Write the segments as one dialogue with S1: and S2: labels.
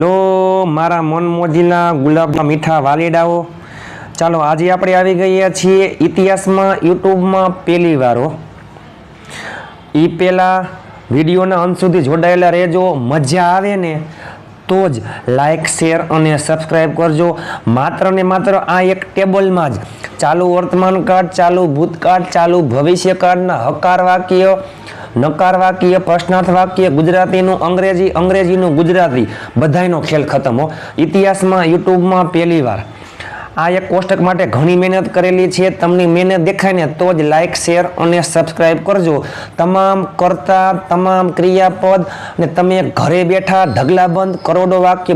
S1: લો માरा मन मोजीला गुलाब मीठा वालीडाओ। चलो आज आप આવી ગયા છીએ ઇતિહાસમાં યુટ્યુબમાં પહેલી વાર ઈ પહેલા વિડીયોના અંત સુધી જોડાયેલા રહેજો। મજા આવે ને તો જ લાઈક શેર અને સબસ્ક્રાઇબ કરજો। માત્ર ને માત્ર આ એક ટેબલમાં જ ચાલુ વર્તમાન કાળ, ચાલુ ભૂતકાળ, ચાલુ ભવિષ્ય કાળના હકાર વાક્ય, નકાર વાક્ય, પ્રશ્નાર્થ વાક્ય, ગુજરાતીનું અંગ્રેજી, અંગ્રેજીનું ગુજરાતી, બધાયનો ખેલ ખતમ હો। ઇતિહાસમાં યુટ્યુબમાં પહેલી વાર આ એક કોષ્ટક માટે ઘણી મહેનત કરેલી છે। તમને મહેનત દેખાય ને તો જ લાઈક શેર અને સબસ્ક્રાઇબ કરજો। તમામ કર્તા, તમામ ક્રિયાપદ ને તમે ઘરે બેઠા ઢગલાબંધ કરોડો વાક્ય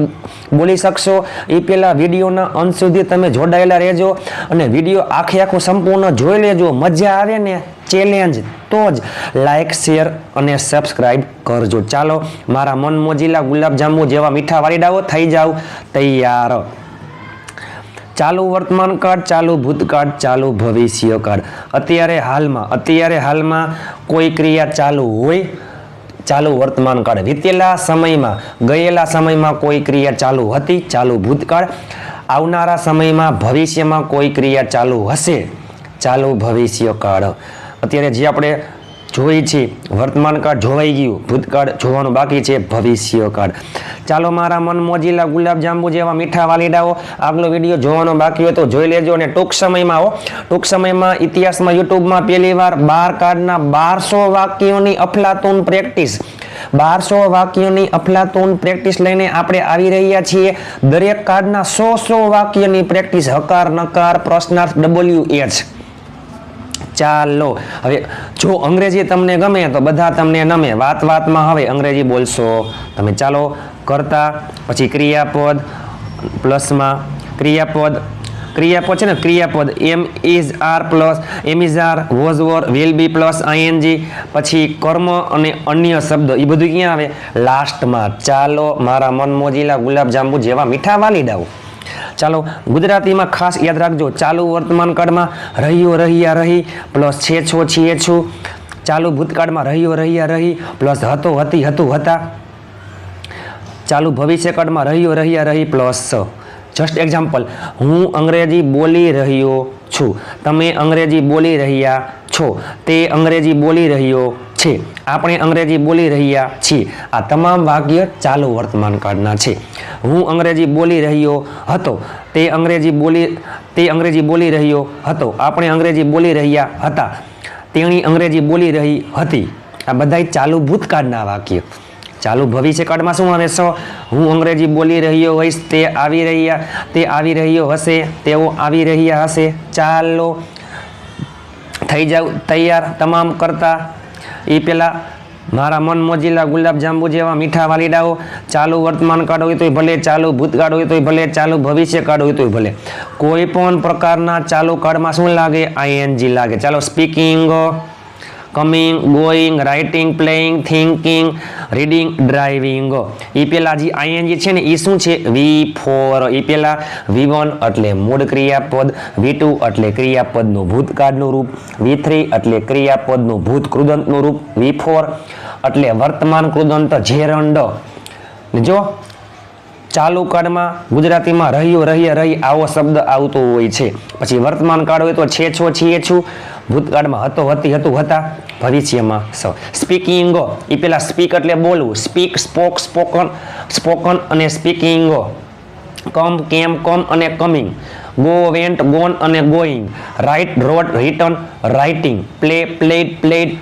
S1: બોલી શકશો। એ પહેલા વિડીયોના અંત સુધી તમે જોડાયેલા રહેજો અને વિડીયો આખો સંપૂર્ણ જોઈ લેજો। મજા આવે ને ચેલેન્જ તો જ લાઈક શેર અને સબસ્ક્રાઇબ કરજો। ચાલો મારા મન મોજીલા ગુલાબજાંબુ જેવા મીઠા વાલીડાઓ થઈ જાવ તૈયાર। ચાલુ વર્તમાન કાળ, ચાલુ ભૂતકાળ, ચાલુ ભવિષ્ય કાળ। અત્યારે હાલમાં કોઈ ક્રિયા ચાલુ હોય, ચાલુ વર્તમાન કાળ। વીતેલા સમયમાં, ગયેલા સમયમાં કોઈ ક્રિયા ચાલુ હતી, ચાલુ ભૂતકાળ। આવનારા સમયમાં, ભવિષ્યમાં કોઈ ક્રિયા ચાલુ હશે, ચાલુ ભવિષ્ય કાળ। અત્યારે જે આપણે જોઈ છે વર્તમાન કાળ જોવાઈ ગયું, ભૂતકાળ જોવાનું બાકી છે, ભવિષ્ય કાળ। ચાલો મારા મન મોજીલા ગુલાબજાંબુ જેવા મીઠા વાલીડાઓ, આગલો વિડીયો જોવાનો બાકી હોય તો જોઈ લેજો। અને ટૂંક સમયમાં ઇતિહાસમાં યુટ્યુબમાં પહેલી વાર 12 કાર્ડના 1200 વાક્યોની અફલાતૂન પ્રેક્ટિસ, 1200 વાક્યોની અફલાતૂન પ્રેક્ટિસ લઈને આપણે આવી રહ્યા છીએ। દરેક કાર્ડના 100 વાક્યની પ્રેક્ટિસ, હકાર, નકાર, પ્રશ્નાર્થ, WH। ચાલો હવે જો અંગ્રેજી તમને ગમે તો બધા તમને નમે, વાતમાં હવે અંગ્રેજી બોલશો તમે। ચાલો કરતા, પછી ક્રિયાપદ, પ્લસમાં ક્રિયાપદ છે ને, ક્રિયાપદ am is are plus am is are, was were, will be plus ING, પછી કર્મ અને અન્ય શબ્દ, એ બધું ક્યાં આવે? લાસ્ટમાં। ચાલો મારા મન મોજીલા ગુલાબજાંબુ જેવા મીઠા વાલીડાઓ। ચાલો ગુજરાતીમાં ખાસ યાદ રાખજો, ચાલુ વર્તમાન કાળમાં રહ્યો, રહ્યા, રહી પ્લસ છે, છો, છીએ, છું। ચાલુ ભૂતકાળમાં રહ્યો, રહ્યા, રહી પ્લસ હતો, હતી, હતું, હતા। ચાલુ ભવિષ્ય કાળમાં રહ્યો, રહ્યા, રહી પ્લસ સ। જસ્ટ એક્ઝામ્પલ, હું અંગ્રેજી બોલી રહ્યો છું, તમે અંગ્રેજી બોલી રહ્યા છો, તે અંગ્રેજી બોલી રહ્યો છે, આપણે અંગ્રેજી બોલી રહ્યા છીએ। આ તમામ વાક્ય ચાલુ વર્તમાન કાળના છે। હું અંગ્રેજી બોલી રહ્યો હતો, તે અંગ્રેજી બોલી રહ્યો હતો, આપણે અંગ્રેજી બોલી રહ્યા હતા, તેણી અંગ્રેજી બોલી રહી હતી। આ બધા ચાલુ ભૂતકાળના વાક્ય। ચાલુ ભવિષ્ય કાળમાં શું આવે છે? હું અંગ્રેજી બોલી રહ્યો હોઈશ, તે આવી રહ્યો હશે, તેઓ આવી રહ્યા હશે। ચાલો થઈ જાવ તૈયાર તમામ કરતા। એ પેલા મારા મન મોજીલા ગુલાબજાંબુ જેવા મીઠા વાલીડાઓ, ચાલુ વર્તમાન કાળ હોય તોય ભલે, ચાલુ ભૂતકાળ હોય તોય ભલે, ચાલુ ભવિષ્ય કાળ હોય તોય ભલે, કોઈ પણ પ્રકારના ચાલુ કાળમાં શું લાગે? ING લાગે। ચાલો speaking, coming, going, writing, playing, thinking, reading, driving, એ પેલા જે ING છે ને એ શું છે? V4। એ પેલા V1 એટલે મૂળ ક્રિયાપદ, V2 એટલે ક્રિયાપદનું ભૂતકાળનું રૂપ, V3 એટલે ક્રિયાપદનું ભૂત કૃદંતનું રૂપ, V4 એટલે વર્તમાન કૃદંત જેરંડ। જો ચાલુ કાળમાં ગુજરાતીમાં રહ્યો, રહ્યા, રહી આવો શબ્દ આવતો હોય છે। પછી વર્તમાન કાળ હોય તો છે, છો, છીએ, છું, ભૂતકાળમાં હતો, હતી, હતું, હતા, ભવિષ્યમાં સ। સ્પીકિંગ, એ પેલા સ્પીક એટલે બોલવું, સ્પીક, સ્પોક, સ્પોકન અને સ્પીકિંગ, કમ, કેમ, કમ અને કમિંગ, ગો, વેન્ટ, ગોન અને going, write, wrote, written, writing, play, played,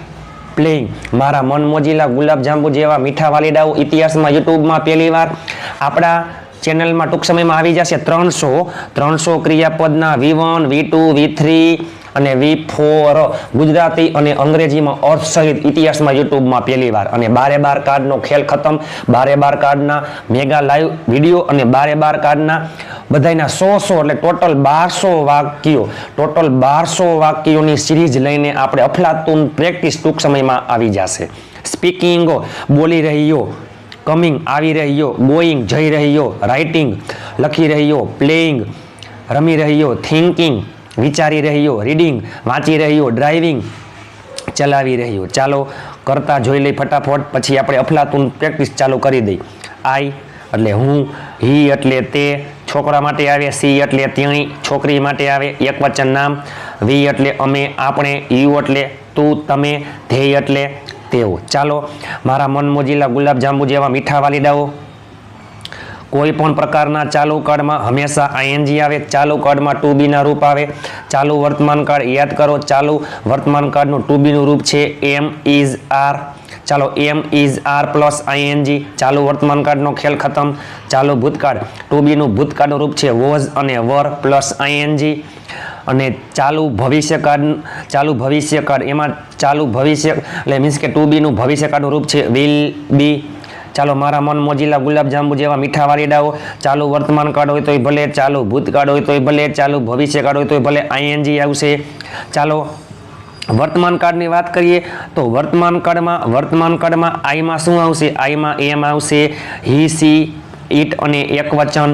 S1: playing. મારા મન મોજીલા ગુલાબજાંબુ જેવા મીઠા વાલીડાઓ ઇતિહાસમાં યુટ્યુબમાં પહેલી વાર આપણા ચેનલમાં ટૂંક સમયમાં આવી જશે 300 ક્રિયાપદના V1, V2, V3 અને V4 ગુજરાતી અને અંગ્રેજીમાં અર્થ સહિત ઇતિહાસમાં યુટ્યુબમાં પહેલી વાર। અને 12 કાર્ડનો ખેલ ખતમ। 12 કાર્ડના મેગા લાઈવ વિડીયો અને 12 કાર્ડના બધાના 100 એટલે ટોટલ 1200 વાક્યો, ટોટલ 1200 વાક્યોની સિરીઝ લઈને આપણે અફલાતૂન પ્રેક્ટિસ ટૂંક સમયમાં આવી જશે। સ્પીકિંગ બોલી રહ્યો, કમિંગ આવી રહ્યો, ગોઈંગ જઈ રહ્યો, રાઇટિંગ લખી રહ્યો, પ્લેઇંગ રમી રહ્યો, થિંકિંગ વિચારી રહ્યો, રીડિંગ વાંચી રહ્યો, ડ્રાઇવિંગ ચલાવી રહ્યો। ચાલો કરતા જોઈ લઈ ફટાફટ, પછી આપણે અફલાતૂન પ્રેક્ટિસ ચાલુ કરી દઈ। I એટલે હું, હી એટલે તે છોકરા માટે આવે, સી એટલે તેણી છોકરી માટે આવે એક વચન નામ, વી એટલે અમે આપણે, યુ એટલે તું તમે, ધ્યેય એટલે તેઓ. ચાલો મારા મન મોજીલા ગુલાબજાંબુ જેવા મીઠા વાલીડાઓ, કોઈ પણ પ્રકારના ચાલુ કાળમાં હંમેશા આઈએનજી આવે, ચાલુ કાળમાં ટુ બીના રૂપ આવે. ચાલુ વર્તમાન કાળ યાદ કરો, ચાલુ વર્તમાન કાળનું ટુ બીનું રૂપ છે એમ ઇઝ આર. ચાલો am is are plus ING, ચાલુ વર્તમાન કાળનો ખેલ ખતમ. ચાલુ ભૂતકાળ ટુ બીનું ભૂતકાળનું રૂપ છે વોઝ અને વર પ્લસ આઈએનજી. અને ચાલુ ભવિષ્યકાળ એમાં ચાલુ ભવિષ્ય એટલે મીન્સ કે ટુ બીનું ભવિષ્યકાળનું રૂપ છે વિલ બી. ચાલો મારા મન મોજીલા ગુલાબજાંબુ જેવા મીઠા વાલીડાઓ, ચાલુ વર્તમાન કાળ હોય તોય ભલે, ચાલુ ભૂતકાળ હોય તોય ભલે, ચાલુ ભવિષ્યકાળ હોય તોય ભલે આઈએનજી આવશે. ચાલો વર્તમાન કાળની વાત કરીએ તો વર્તમાન કાળમાં આઈમાં શું આવશે? આઈમાં એમ આવશે, હી સી ઇટ અને એક વચન.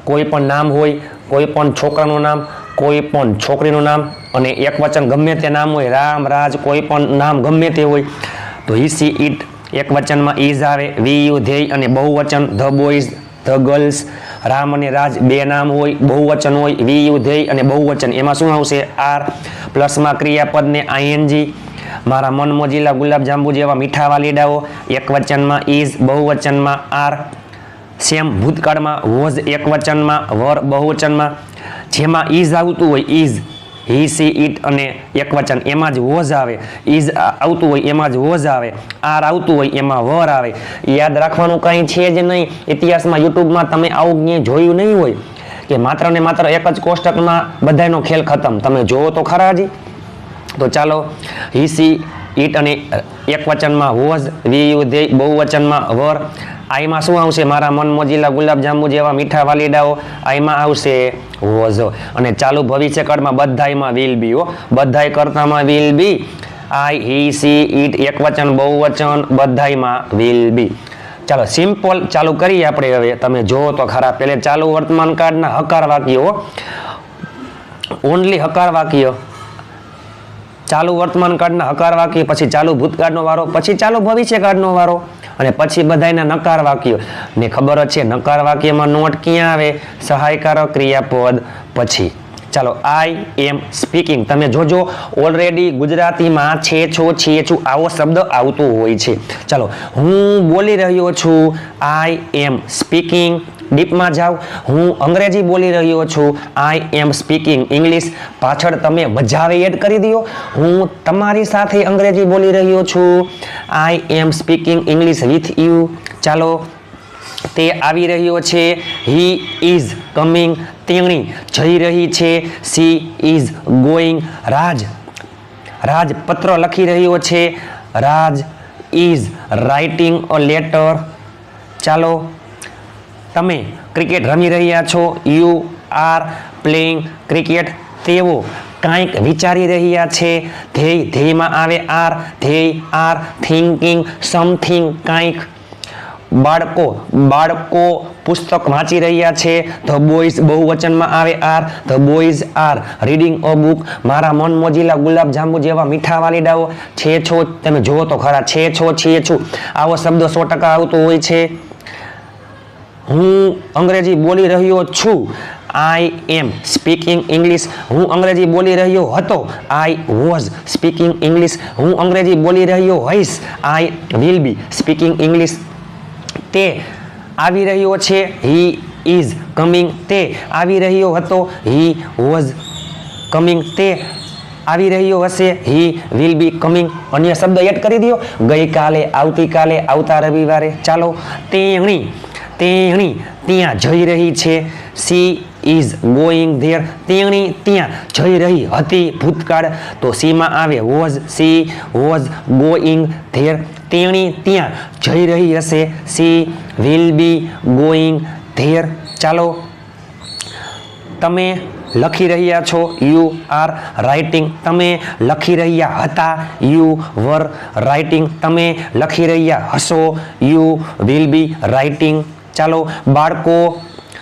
S1: કોઈ પણ નામ હોય, કોઈ પણ છોકરાનું નામ, કોઈ પણ છોકરીનું નામ અને એક વચન ગમે તે નામ હોય, રામ રાજ કોઈ પણ નામ ગમે તે હોય તો હી સી ઇટ એક વચનમાં ઇઝ આવે, વી યુ ધ્યેય અને બહુવચન the boys the girls. Ram અને રાજ બે નામ હોય, બહુવચન હોય, વી યુ ધ્યેય અને બહુવચન એમાં શું આવશે? આર. પ્લસમાં ક્રિયાપદને આઈએનજી. મારા મન મોજીલા ગુલાબજાંબુ જેવા મીઠા વાલીડાઓ, એક વચનમાં ઇઝ, બહુવચનમાં આર. સેમ ભૂતકાળમાં વોઝ એક વચનમાં, વર બહુવચનમાં. જેમાં ઇઝ આવતું હોય ઇઝ, હી સી ઇટ અને એક વચન એમાં જ વોઝ આવે, ઇઝ આવતું હોય એમાં જ વોઝ આવે, આર આવતું હોય એમાં વર આવે. યાદ રાખવાનું કંઈ છે જ નહીં. ઇતિહાસમાં યુટ્યુબમાં તમે આવું ક્યાંય જોયું નહીં હોય કે માત્ર ને માત્ર એક જ કોષ્ટકમાં બધાનો ખેલ ખતમ. તમે જોવો તો ખરા હજી. તો ચાલો હી સી ઇટ અને એક વચનમાં વોઝ, વી યુ ધ્યેય બહુવચનમાં વર. આઈમાં શું આવશે? મારા મન મોજીલા ગુલાબજાંબુ જેવા મીઠા વાલીડાઓ, આઈમાં આવશે વોઝ. અને ચાલુ ભવિષ્યકાળમાં બધાયમાં વિલ બી હો, બધાય કરતામાં will be. I, he, she, it એક વચન બહુવચન બધાયમાં વિલ બી. ચાલો સિમ્પલ ચાલુ કરીએ આપણે હવે. તમે જોવો તો ખરા. પહેલે ચાલુ વર્તમાન કાળના હકાર વાક્યો, ઓનલી હકાર વાક્ય. ચાલુ વર્તમાન કાળના હકાર વાક્ય, પછી ચાલુ ભૂતકાળનો વારો, પછી ચાલુ ભવિષ્યકાળનો વારો અને પછી બધાયના નકાર વાક્યો. ને ખબર જ છે નકાર વાક્યમાં નોટ ક્યાં આવે? સહાયકારક ક્રિયાપદ પછી. ચાલો આઈ એમ સ્પીકિંગ. તમે જોજો ઓલરેડી ગુજરાતીમાં છે છો છીએ છું આવો શબ્દ આવતો હોય છે. ચાલો હું બોલી રહ્યો છું, આઈ એમ સ્પીકિંગ. ડીપમાં જાઓ, હું અંગ્રેજી બોલી રહ્યો છું, આઈ એમ સ્પીકિંગ ઇંગ્લિશ. પાછળ તમે મજાવે એડ કરી દો, હું તમારી સાથે અંગ્રેજી બોલી રહ્યો છું, I am speaking English with you. ચાલો તે આવી રહ્યો છે, હી ઇઝ કમિંગ. તેણી જઈ રહી છે, સી ઇઝ ગોઈંગ. રાજ પત્ર લખી રહ્યો છે, રાજ ઇઝ રાઇટિંગ અ લેટર. ચાલો તમે ક્રિકેટ રમી રહ્યા છો, યુ આર પ્લેઇંગ ક્રિકેટ. તેઓ કાંઈક વિચારી રહ્યા છે, ધ્યેયમાં આવે આર, ધ્યેય આર થિંકિંગ સમથિંગ કાંઈક. બાળકો પુસ્તક વાંચી રહ્યા છે, ધ બોયઝ બહુવચનમાં આવે are, the boys are reading a book. મારા મન મોજીલા ગુલાબજાંબુ જેવા મીઠા વાલીડાઓ, છે છો તમે જુઓ તો ખરા, છે છો છીએ છું આવો શબ્દ 100% આવતો હોય છે. હું અંગ્રેજી બોલી રહ્યો છું, આઈ એમ સ્પીકિંગ ઇંગ્લિશ. હું અંગ્રેજી બોલી રહ્યો હતો, આઈ વોઝ સ્પીકિંગ ઇંગ્લિશ. હું અંગ્રેજી બોલી રહ્યો હોઈશ, I will be speaking English. તે આવી રહ્યો છે, હી ઇઝ કમિંગ. તે આવી રહ્યો હતો, હી વોઝ કમિંગ. તે આવી રહ્યો હશે, હી વિલ બી કમિંગ. અન્ય શબ્દ એડ કરી દો, ગઈકાલે, આવતીકાલે, આવતા રવિવારે. ચાલો તેણી ત્યાં જઈ રહી છે, સી ઇઝ ગોઈંગ ધેર. તેણી ત્યાં જઈ રહી હતી ભૂતકાળ તો સીમાં આવે was, she was going there. તેણી ત્યાં જઈ રહી હશે, she will be going there. ચાલો તમે લખી રહ્યા છો, યુ આર રાઇટિંગ. તમે લખી રહ્યા હતા, યુ વર રાઇટિંગ. તમે લખી રહ્યા હશો, યુ વિલ બી રાઇટિંગ. ચાલો બાળકો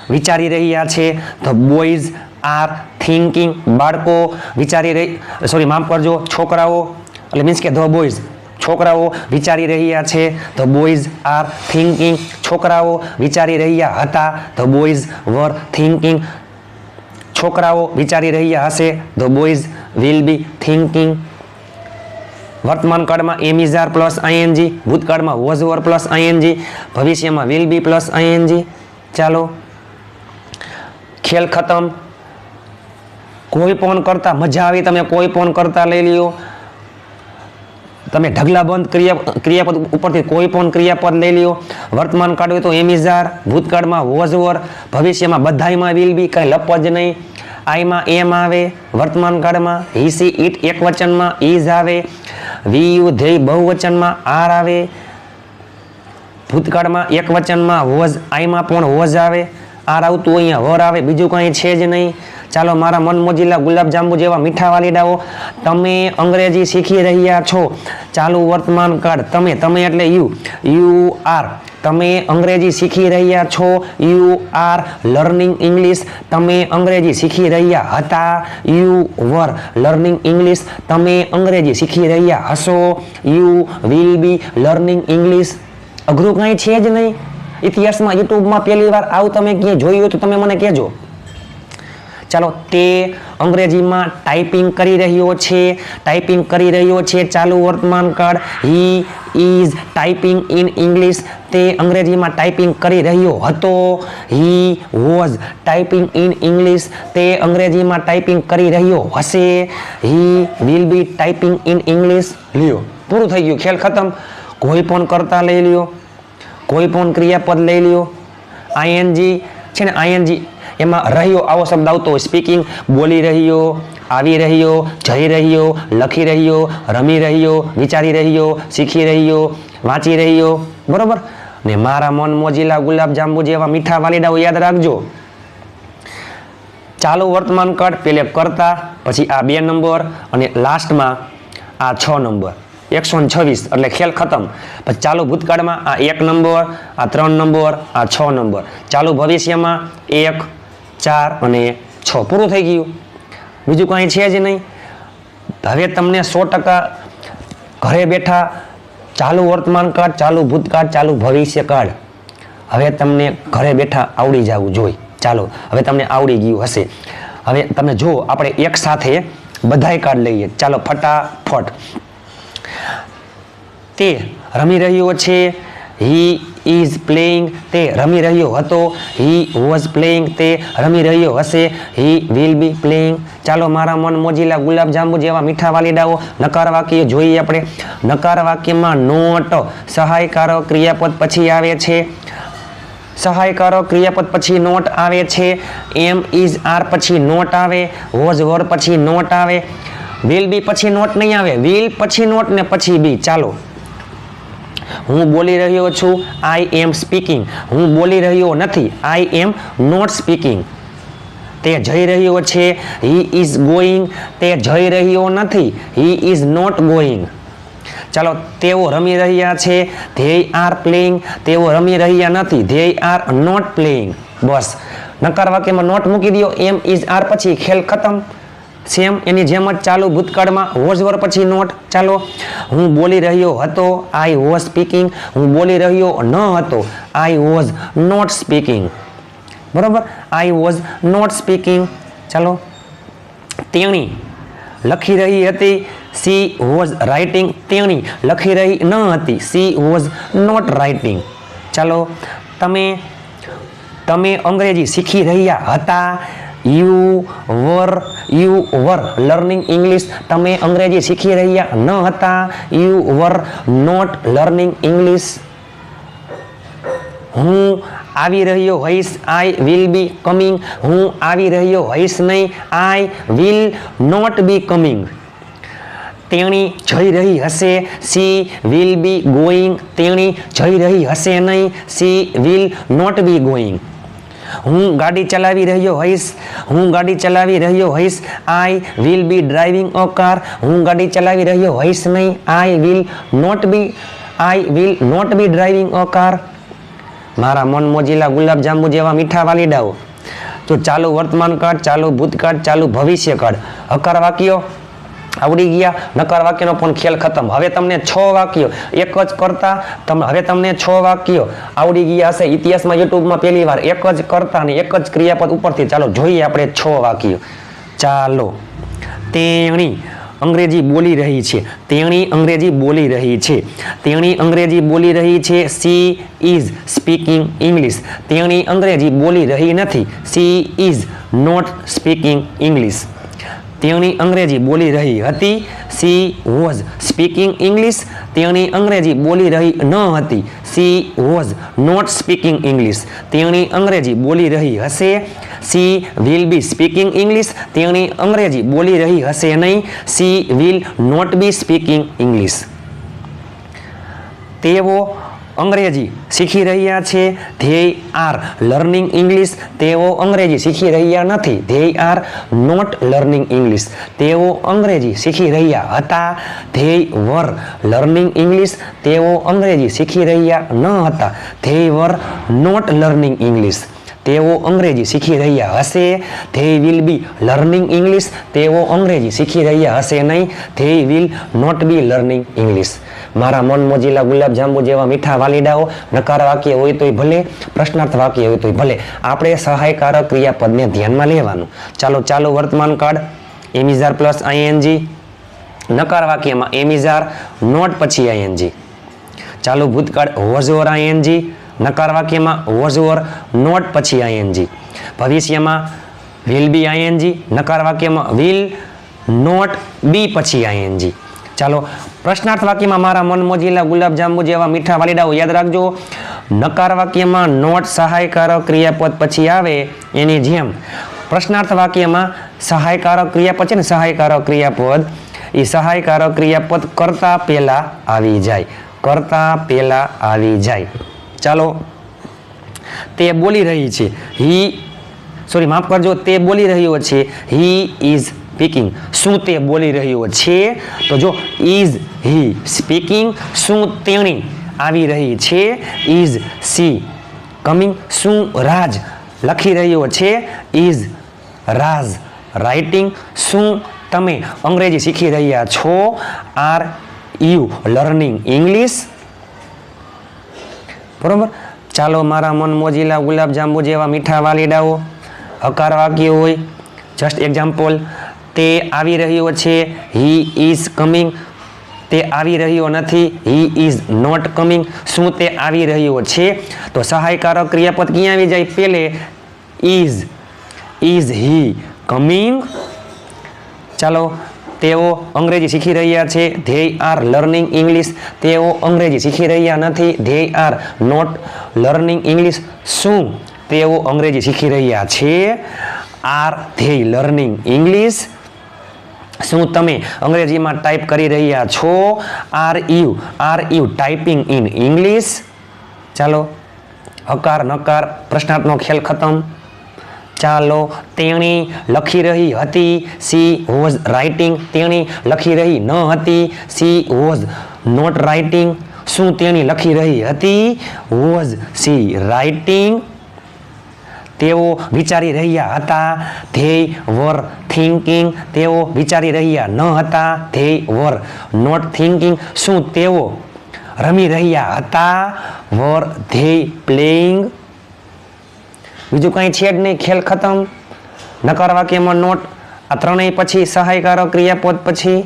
S1: વિચારી રહ્યા છે, ધ બોયઝ આર થિંકિંગ. બાળકો વિચારી માફ કરજો, છોકરાઓ એટલે મીન્સ કે ધ બોયઝ છોકરાઓ વિચારી રહ્યા છે. The boys are thinking. છોકરાઓ વિચારી રહ્યા હતા. The boys were thinking. છોકરાઓ વિચારી રહ્યા હશે. The boys will be thinking. વર્તમાન કાળમાં am is are plus ING, ભૂતકાળમાં વોઝ વર પ્લસ આઈએનજી, ભવિષ્યમાં વિલ બી પ્લસ આઈએનજી. ચાલો, ખેલ ખતમ. કોઈ પણ કરતા મજા આવી, તમે કોઈ પણ કરતા લઈ લ્યો. તમે ઢગલાબંધ ક્રિયાપદ ઉપરથી કોઈ પણ ક્રિયાપદ લઈ લ્યો. વર્તમાન કાળ હોય તો એમ ઇઝ આર, ભૂતકાળમાં વોઝ વર, ભવિષ્યમાં બધાયમાં વિલ બી, કઈ લપ જ નહીં. આઈમાં એમ આવે, વર્તમાન કાળમાં હી સી ઇટ એક વચનમાં ઇઝ આવે, વી યુ ધ્યેય બહુવચનમાં આર આવે, ભૂતકાળમાં એક વચનમાં વોઝ, આઈમાં પણ વોઝ આવે, આર આવતું અહીંયા વર આવે, બીજું કંઈ છે જ નહીં. ચાલો મારા મનમોજીલા ગુલાબજાંબુ જેવા મીઠા વાલીડાઓ, તમે અંગ્રેજી શીખી રહ્યા છો. ચાલુ વર્તમાન કાળ, તમે એટલે યુ આર, તમે અંગ્રેજી શીખી રહ્યા છો. You are learning English. તમે અંગ્રેજી શીખી રહ્યા હતા. You were learning English. તમે અંગ્રેજી શીખી રહ્યા હશો. You will be learning English. અઘરું કાંઈ છે જ નહીં. ઇતિહાસમાં યુટ્યુબમાં પહેલી વાર આવું તમે ક્યાંય જોયું તો તમે મને કહેજો. ચાલો, તે અંગ્રેજીમાં ટાઈપિંગ કરી રહ્યો છે. ટાઈપિંગ કરી રહ્યો છે. ચાલુ વર્તમાન કાળ, he is typing in English. તે અંગ્રેજીમાં ટાઈપિંગ કરી રહ્યો હતો. He was typing in English. તે અંગ્રેજીમાં ટાઈપિંગ કરી રહ્યો હશે. He will be typing in English. લ્યો, પૂરું થઈ ગયું, ખેલ ખતમ. કોઈ પણ કરતા લઈ લ્યો, કોઈ પણ ક્રિયાપદ લઈ લ્યો. આઈએનજી છે ને, આઈએનજી એમાં રહ્યો આવો શબ્દ આવતો હોય. સ્પીકિંગ, બોલી રહ્યો, આવી રહ્યો, જઈ રહ્યો, લખી રહ્યો, રમી રહ્યો, વિચારી રહ્યો, શીખી રહ્યો, વાંચી રહ્યો. બરોબર ને? મારા મન મોજીલા ગુલાબજાંબુ જેવા મીઠા વાલીડાઓ યાદ રાખજો. ચાલુ વર્તમાન કાળ પેલે કરતા, પછી આ 2 નંબર અને લાસ્ટમાં આ 6 નંબર, 126 એટલે ખેલ ખતમ. પછી ચાલુ ભૂતકાળમાં આ 1 નંબર, આ 3 નંબર, આ 6 નંબર. ચાલુ ભવિષ્યમાં 1, 4 અને 6. પૂરું થઈ ગયું, બીજું કાંઈ છે જ નહીં. હવે તમને 100% ઘરે બેઠા ચાલુ વર્તમાન કાળ, ચાલુ ભૂતકાળ, ચાલુ ભવિષ્ય કાળ હવે તમને ઘરે બેઠા આવડી જવું જોઈએ. ચાલો, હવે તમને આવડી ગયું હશે. હવે તમે જો આપણે એક સાથે બધાય કાળ લઈએ. ચાલો ફટાફટ. તે રમી રહ્યો છે. He is playing. તે રમી રહ્યો હતો. He was playing. તે રમી રહ્યો હશે. He will be playing. ચાલો મારા મન મોજીલા ગુલાબજાંબુ જેવા મીઠા વાલીડાઓ, નકાર વાક્ય જોઈએ આપણે. નકાર વાક્યમાં નોટ સહાયકારો ક્રિયાપદ પછી આવે છે. સહાયકારો ક્રિયાપદ પછી નોટ આવે છે. એમ ઇઝ આર પછી નોટ આવે. વોઝ વર પછી નોટ આવે. વિલ બી પછી નોટ નહીં આવે. વિલ પછી નોટ ને પછી બી. ચાલો, હું બોલી રહ્યો છું. I am speaking. હું બોલી રહ્યો નથી. I am not speaking. તે જઈ રહ્યો છે. He is going. તે જઈ રહ્યો નથી. He is not going. ચાલો, તેઓ રમી રહ્યા છે. They are playing. તેઓ રમી રહ્યા નથી. They are not playing. બસ, નકાર વાક્યમાં નોટ મૂકી દો. એમ ઇઝ આર પછી ખેલ ખતમ. સેમ એની જેમ જ ચાલુ ભૂતકાળમાં વોઝ વર પછી નોટ. ચાલો, હું બોલી રહ્યો હતો. I was speaking. હું બોલી રહ્યો ન હતો. I was not speaking. બરોબર, આઈ વોઝ નોટ સ્પીકિંગ. ચાલો, તેણી લખી રહી હતી. She was writing. તેણી લખી રહી ન હતી. She was not writing. ચાલો, તમે અંગ્રેજી શીખી રહ્યા હતા. You were learning English. તમે અંગ્રેજી શીખી રહ્યા ન હતા. You were not learning English. હું આવી રહ્યો હોઈશ. I will be coming. હું આવી રહ્યો હોઈશ નહીં. I will not be coming. તેણી જઈ રહી હશે. She will be going. તેણી જઈ રહી હશે નહીં. She will not be going. હું ગાડી ચલાવી રહ્યો હોઈશ. હું ગાડી ચલાવી રહ્યો હોઈશ. I will be driving a car. હું ગાડી ચલાવી રહ્યો હોઈશ નહીં. I will not be driving a car. મારા મન મોજીલા ગુલાબજાંબુ જેવા મીઠા વાલીડાઓ, તો ચાલુ વર્તમાન કાળ, ચાલુ ભૂતકાળ, ચાલુ ભવિષ્ય કાળ, હકાર વાક્યો આવડી ગયા નકાર વાક્યનો પણ ખેલ ખતમ. હવે તમને 6 વાક્યો એક જ કરતા હવે તમને 6 વાક્યો આવડી ગયા હશે. ઇતિહાસમાં યુટ્યુબમાં પહેલી વાર એક જ કરતા ને એક જ ક્રિયાપદ ઉપરથી. ચાલો જોઈએ આપણે 6 વાક્યો. ચાલો. તેણી અંગ્રેજી બોલી રહી છે. તેણી અંગ્રેજી બોલી રહી છે. તેણી અંગ્રેજી બોલી રહી છે. She is speaking English. તેણી અંગ્રેજી બોલી રહી નથી. She is not speaking English. તેણી અંગ્રેજી બોલી રહી હતી. She was speaking English. તેણી અંગ્રેજી બોલી રહી ન હતી. She was not speaking English. તેણી અંગ્રેજી બોલી રહી હશે. She will be speaking English. તેણી અંગ્રેજી બોલી રહી હશે નહીં. She will not be speaking English. તેઓ અંગ્રેજી શીખી રહ્યા છે. They are learning English. તેઓ અંગ્રેજી શીખી રહ્યા નથી. They are not learning English. તેઓ અંગ્રેજી શીખી રહ્યા હતા. They were learning English. તેઓ અંગ્રેજી શીખી રહ્યા ન હતા. They were not learning English. તેઓ અંગ્રેજી શીખી રહ્યા હશે. They will be learning English. તેઓ અંગ્રેજી શીખી રહ્યા હશે નહીં. They will not be learning English. મારા મન મોજીલા ગુલાબજાંબુ જેવા મીઠા વાલીડાઓ નકાર વાક્ય હોય તોય ભલે, પ્રશ્નાર્થ વાક્ય હોય તોય ભલે, આપણે સહાયકારક ક્રિયાપદને ધ્યાનમાં લેવાનું. ચાલો વર્તમાન કાળ એમિઝાર પ્લસ આઈએનજી. નકાર વાક્યમાં એમિઝાર નોટ પછી આઈએનજી. ચાલુ ભૂતકાળ વોઝ ઓર આઈએનજી. નકાર વાક્યમાં વોઝ ઓર નોટ પછી આઈએનજી. ભવિષ્યમાં વિલ બી આઈએનજી. નકાર વાક્યમાં વિલ નોટ બી પછી આઈએનજી. ચાલો પ્રશ્નાર્થ વાક્યમાં મારા મન મોજીલા ગુલાબજાંબુ જેવા મીઠા વાલીડાઓ યાદ રાખજો. નકાર વાક્યમાં નોટ સહાયકારક ક્રિયાપદ પછી આવે એની જેમ પ્રશ્નાર્થ વાક્યમાં સહાયકારક ક્રિયાપદ છે ને, સહાયકારક ક્રિયાપદ, એ સહાયકારક ક્રિયાપદ કરતા પહેલા આવી જાય. કરતા પહેલા આવી જાય. ચાલો. તે બોલી રહી છે. માફ કરજો, તે બોલી રહ્યો છે. He is speaking. શું તે બોલી રહ્યો છે? તો જો ઇઝ હી સ્પીકિંગ. શું તેણી આવી રહી છે? Is C coming. શું રાજ લખી રહ્યો છે? Is Raj writing. શું તમે અંગ્રેજી શીખી રહ્યા છો? Are you learning English. બરોબર. ચાલો મારા મન મોજીલા ગુલાબજાંબુ જેવા મીઠા વાલીડાઓ હકાર વાક્ય હોય. Just example. તે આવી રહ્યો છે. He is coming. તે આવી રહ્યો નથી. He is not coming. શું તે આવી રહ્યો છે? તો સહાયકારક ક્રિયાપદ ક્યાં આવી જાય? પેલે ઇઝ હી કમિંગ. ચાલો. તેઓ અંગ્રેજી શીખી રહ્યા છે. They are learning English. તેઓ અંગ્રેજી શીખી રહ્યા નથી. They are not learning English. શું તેઓ અંગ્રેજી શીખી રહ્યા છે? Are they learning English. શું તમે અંગ્રેજીમાં ટાઈપ કરી રહ્યા છો? Are you typing in English. ચાલો. હકાર નકાર પ્રશ્નાર્થનો ખેલ ખતમ. ચાલો. તેણી લખી રહી હતી. She was writing. તેણી લખી રહી ન હતી. She was not writing. શું તેણી લખી રહી હતી? Was she writing. તેઓ વિચારી રહ્યા હતા. They were thinking. તેઓ વિચારી રહ્યા ન હતા. They were not thinking. શું તેઓ રમી રહ્યા હતા? Were they playing. બીજું કંઈ છે જ નહીં. ખેલ ખતમ. નકાર વાક્યમાં નોટ. આ ત્રણેય પછી સહાયકારક ક્રિયાપદ પછી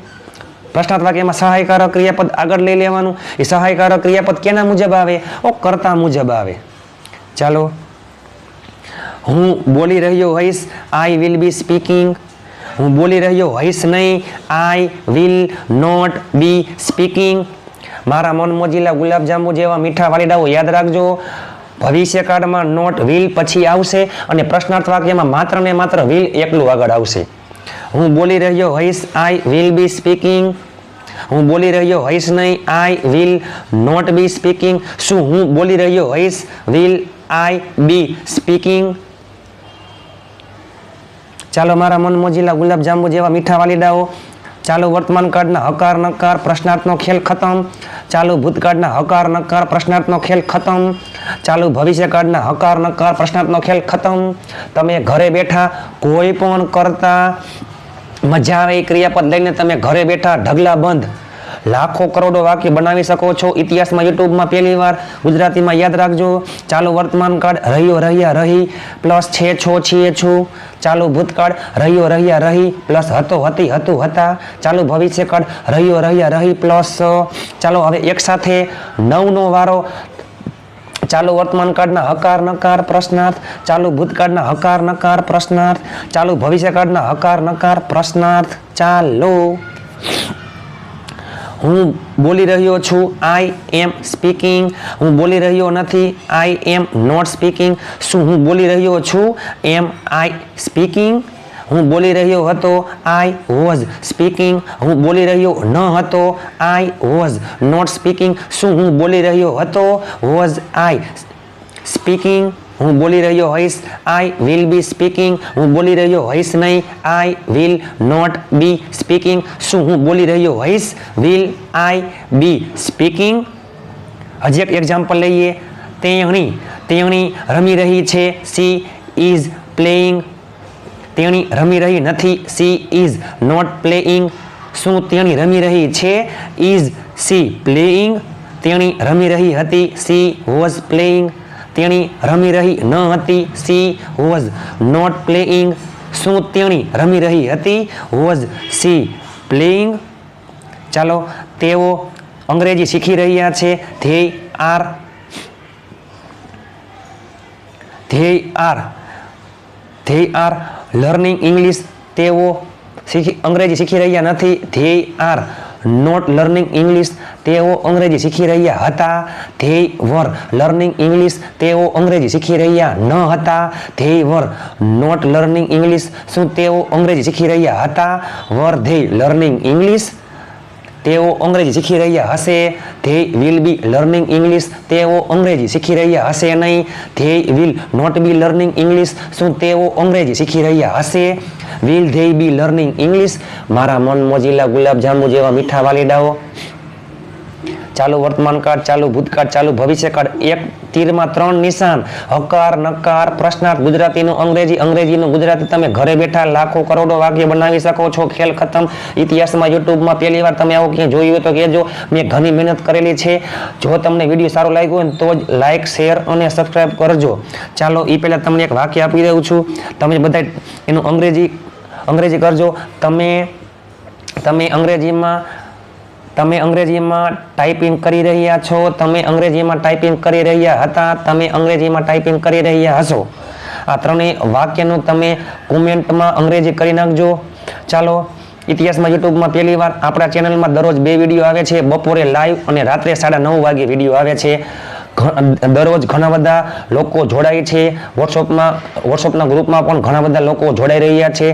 S1: પ્રશ્નાર્થ વાક્યમાં સહાયકારક ક્રિયાપદ આગળ લઈ લેવાનું. એ સહાયકારક ક્રિયાપદ કેના મુજબ આવે? કરતા મુજબ આવે. ચાલો. હું બોલી રહ્યો હોઈશ. I will be speaking. હું બોલી રહ્યો હોઈશ નહીં. I will not be speaking. મારા મન મોજીલા ગુલાબજાંબુ જેવા મીઠા વાલીડાઓ યાદ રાખજો. ભવિષ્યકાળમાં નોટ વિલ પછી આવશે અને પ્રશ્નાર્થ વાક્યમાં માત્ર ને માત્ર વિલ એકલું આગળ આવશે. હું બોલી રહ્યો હોઈશ. I will be speaking. હું બોલી રહ્યો હોઈશ નહીં. I will not be speaking. શું હું બોલી રહ્યો હોઈશ? Will I be speaking. ચાલો મારા મન મોજીલા ગુલાબજાંબુ જેવા મીઠા વાલીડાઓ. ચાલો વર્તમાન કાળના હકાર નકાર પ્રશ્નાર્થનો ખેલ ખતમ. ચાલુ ભૂતકાળના હકાર નકાર પ્રશ્નાર્થનો ખેલ ખતમ. ચાલુ ભવિષ્યકાળના હકાર નકાર પ્રશ્નાર્થનો ખેલ ખતમ. તમે ઘરે બેઠા કોઈ પણ કરતા મજા આવે એ ક્રિયાપદ લઈને તમે ઘરે બેઠા ઢગલા બંધ લાખો કરોડો વાક્ય બનાવી શકો છો. ઇતિહાસમાં યુટ્યુબમાં પહેલી વાર ગુજરાતીમાં યાદ રાખજો. ચાલુ વર્તમાન કાળ રહ્યો રહ્યા રહી પ્લસ છે છો છીએ છું. ચાલુ ભૂતકાળ રહ્યો રહ્યા રહી પ્લસ હતો હતી હતું હતા. ચાલુ ભવિષ્યકાળ રહ્યો રહ્યા રહી પ્લસ ચાલો હવે એક સાથે 9 નો વારો. ચાલુ વર્તમાન કાળના હકાર નકાર પ્રશ્નાર્થ, ચાલુ ભૂતકાળના હકાર નકાર પ્રશ્નાર્થ, ચાલુ ભવિષ્યકાળના હકાર નકાર પ્રશ્નાર્થ. ચાલો હું બોલી રહ્યો છું, આઈ એમ સ્પીકિંગ. હું બોલી રહ્યો નથી, આઈ એમ નોટ સ્પીકિંગ. શું હું બોલી રહ્યો છું, એમ આઈ સ્પીકિંગ. હું બોલી રહ્યો હતો, આઈ વોઝ સ્પીકિંગ. હું બોલી રહ્યો ન હતો, આઈ વોઝ નોટ સ્પીકિંગ. શું હું બોલી રહ્યો હતો, વોઝ આઈ સ્પીકિંગ. હું બોલી રહ્યો હોઈશ, આઈ વિલ બી સ્પીકિંગ. હું બોલી રહ્યો હોઈશ નહીં, I will not be speaking. શું હું બોલી રહ્યો હોઈશ, વિલ આઈ બી સ્પીકિંગ. હજી એક એક્ઝામ્પલ લઈએ. તેણી રમી રહી છે, સી ઇઝ પ્લેઇંગ. તેણી રમી રહી નથી, સી ઇઝ નોટ પ્લેઇંગ. શું તેણી રમી રહી છે, ઇઝ સી પ્લેઇંગ. તેણી રમી રહી હતી, સી વોઝ પ્લેઇંગ. તેણી રમી રહી ન હતી, સી વોઝ નોટ પ્લેઇંગ. શું તેણી રમી રહી હતી, વોઝ સી પ્લેઇંગ. ચાલો તેઓ અંગ્રેજી શીખી રહ્યા છે, ધે આર લર્નિંગ ઇંગ્લિશ. તેઓ અંગ્રેજી શીખી રહ્યા નથી, they are not learning English. તેઓ અંગ્રેજી શીખી રહ્યા હતા, ધે વર લર્નિંગ ઇંગ્લિશ. તેઓ અંગ્રેજી શીખી રહ્યા ન હતા, they were not learning English. શું તેઓ અંગ્રેજી શીખી રહ્યા હતા, વર ધે લર્નિંગ ઇંગ્લિશ. તેઓ અંગ્રેજી શીખી રહ્યા હશે, they will be learning English. તેઓ અંગ્રેજી શીખી રહ્યા હશે નહીં, they will not be learning English. શું તેઓ અંગ્રેજી શીખી રહ્યા હશે, will they be learning English. મારા મન મોજીલા ગુલાબજાંબુ જેવા મીઠા વાલીડાઓ. ચાલુ વર્તમાન કાળ, ચાલુ ભૂતકાળ, ચાલુ ભવિષ્યકાળ. એક તીરમાં 3 નિશાન. હકાર નકાર પ્રશ્નાર્થ. ગુજરાતીનું અંગ્રેજી, અંગ્રેજીનું ગુજરાતી. તમે ઘરે બેઠા લાખો કરોડો વાક્ય બનાવી શકો છો. ખેલ ખતમ. ઇતિહાસમાં યુટ્યુબમાં પહેલી વાર તમે આવું ક્યાંય જોયું હોય તો કહેજો. મેં ઘણી મહેનત કરેલી છે. જો તમને વિડીયો સારો લાગ્યો હોય તો જ લાઇક શેર અને સબસ્ક્રાઈબ કરજો. ચાલો એ પહેલાં તમને એક વાક્ય આપી દઉં છું. તમે બધા એનું અંગ્રેજી કરજો. તમે અંગ્રેજીમાં ટાઈપિંગ કરી રહ્યા છો. તમે અંગ્રેજીમાં ટાઈપિંગ કરી રહ્યા હતા. તમે અંગ્રેજીમાં ટાઈપિંગ કરી રહ્યા હશો. આ ત્રણેય વાક્યનું તમે કોમેન્ટમાં અંગ્રેજી કરી નાખજો. ચાલો ઇતિહાસમાં યુટ્યુબમાં પહેલી વાર આપણા ચેનલમાં દરરોજ 2 વિડીયો આવે છે. બપોરે લાઈવ અને રાત્રે 9:30 વાગે વિડીયો આવે છે. દરરોજ ઘણા બધા લોકો જોડાય છે. વોટ્સઅપના ગ્રુપમાં પણ ઘણા બધા લોકો જોડાઈ રહ્યા છે.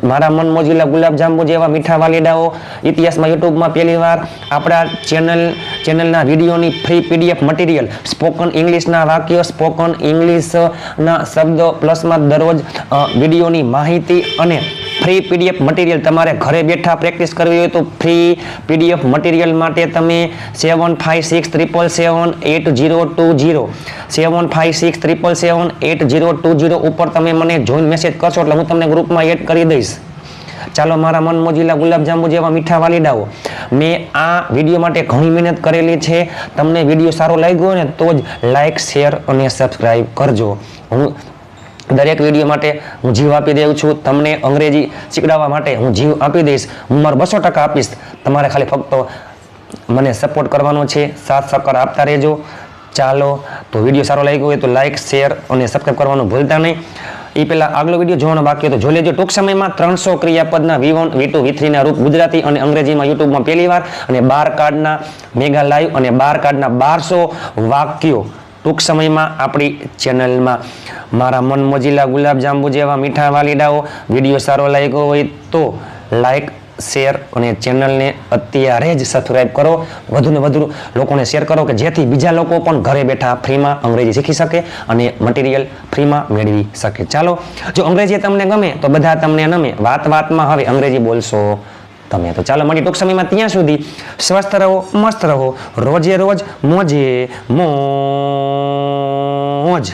S1: મારા મન મોજીલા ગુલાબજાંબુ જેવા મીઠા વાલીડાઓ ઇતિહાસમાં યુટ્યુબમાં પહેલી વાર આપણા ચેનલના વિડીયોની ફ્રી પીડીએફ મટીરિયલ, સ્પોકન ઇંગ્લિશના વાક્યો, સ્પોકન ઇંગ્લિશના શબ્દો પ્લસમાં દરરોજ વિડીયોની માહિતી અને ફ્રી પીડીએફ મટીરિયલ. તમારે ઘરે બેઠા પ્રેક્ટિસ કરવી હોય તો ફ્રી પીડીએફ મટીરિયલ માટે તમે 7567778020 7567778020 ઉપર તમે મને જોઈન મેસેજ કરશો એટલે હું તમને ગ્રુપમાં એડ કરી દઈશ. ચાલો મારા મન મોજીલા ગુલાબજાંબુ જેવા મીઠા વાલીડાઓ, મેં આ વિડીયો માટે ઘણી મહેનત કરેલી છે. તમને વિડીયો સારો લાગ્યો હોય ને તો જ લાઇક શેર અને સબસ્ક્રાઈબ કરજો. હું દરેક વિડીયો માટે હું જીવ આપી દઉં છું. તમને અંગ્રેજી શીખડાવવા માટે હું જીવ આપી દઈશ. હું મારો 200% આપીશ. તમારે ખાલી ફક્ત મને સપોર્ટ કરવાનો છે. સાથ સહકાર આપતા રહેજો. ચાલો તો વિડીયો સારો લાગ્યો હોય તો લાઇક શેર અને સબસ્ક્રાઈબ કરવાનું ભૂલતા નહીં. એ પહેલાં આગલો વિડીયો જોવાનો બાકી હતો જોઈ લેજો. ટૂંક સમયમાં 300 ક્રિયાપદના V1, V2, V3ના રૂપ ગુજરાતી અને અંગ્રેજીમાં યુટ્યુબમાં પહેલી વાર, અને 12 કાર્ડના મેગા લાઈવ અને 12 કાર્ડના 1200 વાક્યો ટૂંક સમયમાં આપણી ચેનલમાં. મારા મન મોજીલા ગુલાબજાંબુ જેવા મીઠા વાલીડાઓ, વિડીયો સારો લાગ્યો હોય તો લાઈક શેર અને ચેનલને અત્યારે જ સબસ્ક્રાઈબ કરો. વધુને વધુ લોકોને શેર કરો કે જેથી બીજા લોકો પણ ઘરે બેઠા ફ્રીમાં અંગ્રેજી શીખી શકે અને મટીરિયલ ફ્રીમાં મેળવી શકે. ચાલો જો અંગ્રેજી તમને ગમે તો બધા તમને નમે. વાતમાં હવે અંગ્રેજી બોલશો તમે. તો ચાલો મળી ટૂંક સમયમાં. ત્યાં સુધી સ્વસ્થ રહો, મસ્ત રહો, રોજે રોજ મોજે મોજ.